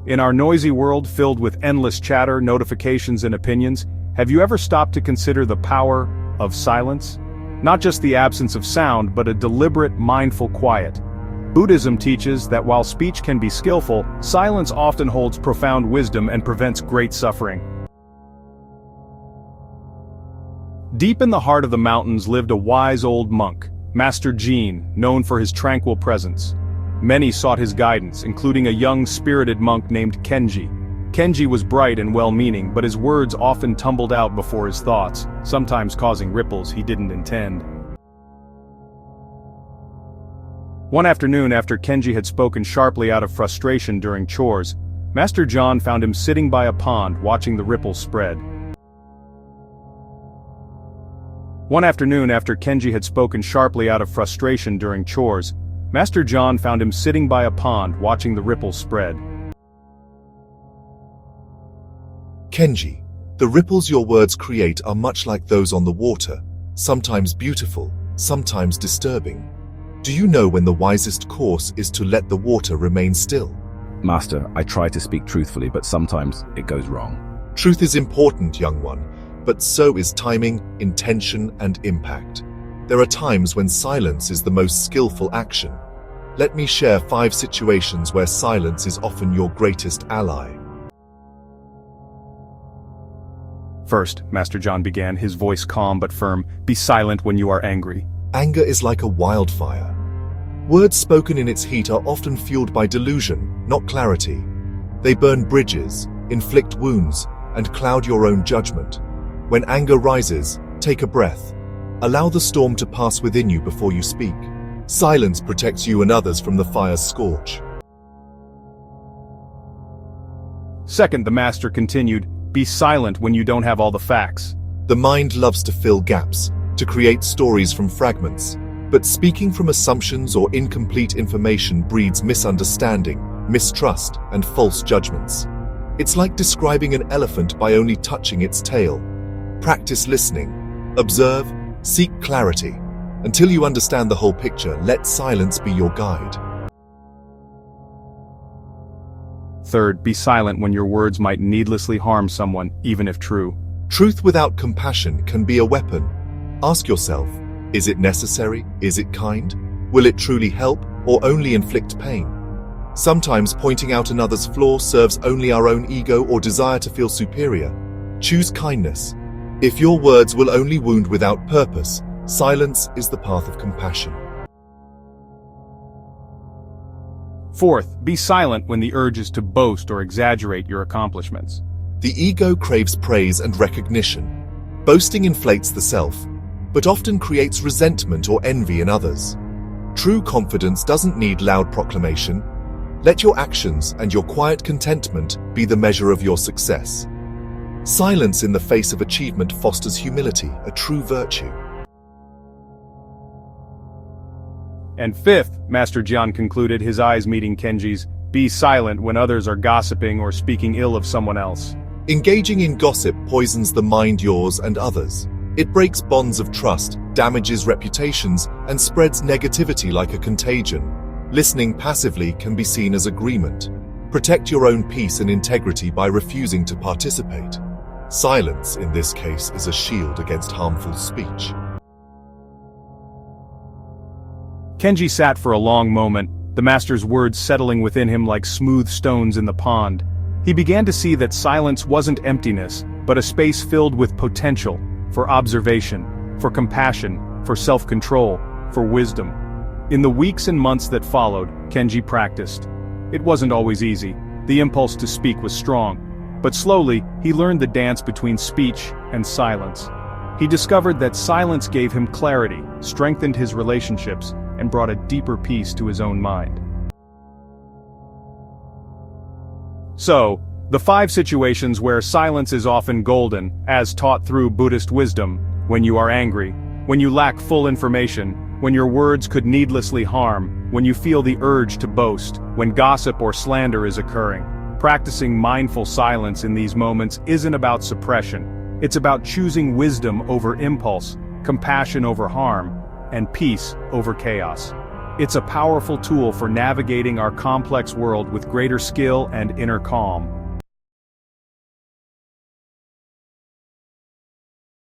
In our noisy world filled with endless chatter, notifications, and opinions, have you ever stopped to consider the power of silence? Not just the absence of sound, but a deliberate, mindful quiet. Buddhism teaches that while speech can be skillful, silence often holds profound wisdom and prevents great suffering. Deep in the heart of the mountains lived a wise old monk, Master Jian, known for his tranquil presence. Many sought his guidance, including a young spirited monk named Kenji. Kenji was bright and well-meaning, but his words often tumbled out before his thoughts, sometimes causing ripples he didn't intend. One afternoon, after Kenji had spoken sharply out of frustration during chores, Master Jian found him sitting by a pond watching the ripples spread. One afternoon, after Kenji had spoken sharply out of frustration during chores, Master Jian found him sitting by a pond watching the ripples spread. Kenji, the ripples your words create are much like those on the water, sometimes beautiful, sometimes disturbing. Do you know when the wisest course is to let the water remain still? Master, I try to speak truthfully, but sometimes it goes wrong. Truth is important, young one, but so is timing, intention, and impact. There are times when silence is the most skillful action. Let me share 5 situations where silence is often your greatest ally. First, Master Jian began, his voice calm but firm, "Be silent when you are angry." Anger is like a wildfire. Words spoken in its heat are often fueled by delusion, not clarity. They burn bridges, inflict wounds, and cloud your own judgment. When anger rises, take a breath. Allow the storm to pass within you before you speak. Silence protects you and others from the fire's scorch. Second, the Master continued, "Be silent when you don't have all the facts." The mind loves to fill gaps, to create stories from fragments. But speaking from assumptions or incomplete information breeds misunderstanding, mistrust, and false judgments. It's like describing an elephant by only touching its tail. Practice listening. Observe, seek clarity. Until you understand the whole picture, let silence be your guide. Third, be silent when your words might needlessly harm someone, even if true. Truth without compassion can be a weapon. Ask yourself, is it necessary? Is it kind? Will it truly help, or only inflict pain? Sometimes pointing out another's flaw serves only our own ego or desire to feel superior. Choose kindness. If your words will only wound without purpose, silence is the path of compassion. Fourth, be silent when the urge is to boast or exaggerate your accomplishments. The ego craves praise and recognition. Boasting inflates the self, but often creates resentment or envy in others. True confidence doesn't need loud proclamation. Let your actions and your quiet contentment be the measure of your success. Silence in the face of achievement fosters humility, a true virtue. And fifth, Master Jian concluded, his eyes meeting Kenji's, be silent when others are gossiping or speaking ill of someone else. Engaging in gossip poisons the mind, yours and others. It breaks bonds of trust, damages reputations, and spreads negativity like a contagion. Listening passively can be seen as agreement. Protect your own peace and integrity by refusing to participate. Silence, in this case, is a shield against harmful speech. Kenji sat for a long moment, the Master's words settling within him like smooth stones in the pond. He began to see that silence wasn't emptiness, but a space filled with potential, for observation, for compassion, for self-control, for wisdom. In the weeks and months that followed, Kenji practiced. It wasn't always easy. The impulse to speak was strong. But slowly, he learned the dance between speech and silence. He discovered that silence gave him clarity, strengthened his relationships, and brought a deeper peace to his own mind. So, the 5 situations where silence is often golden, as taught through Buddhist wisdom: when you are angry, when you lack full information, when your words could needlessly harm, when you feel the urge to boast, when gossip or slander is occurring. Practicing mindful silence in these moments isn't about suppression. It's about choosing wisdom over impulse, compassion over harm, and peace over chaos. It's a powerful tool for navigating our complex world with greater skill and inner calm.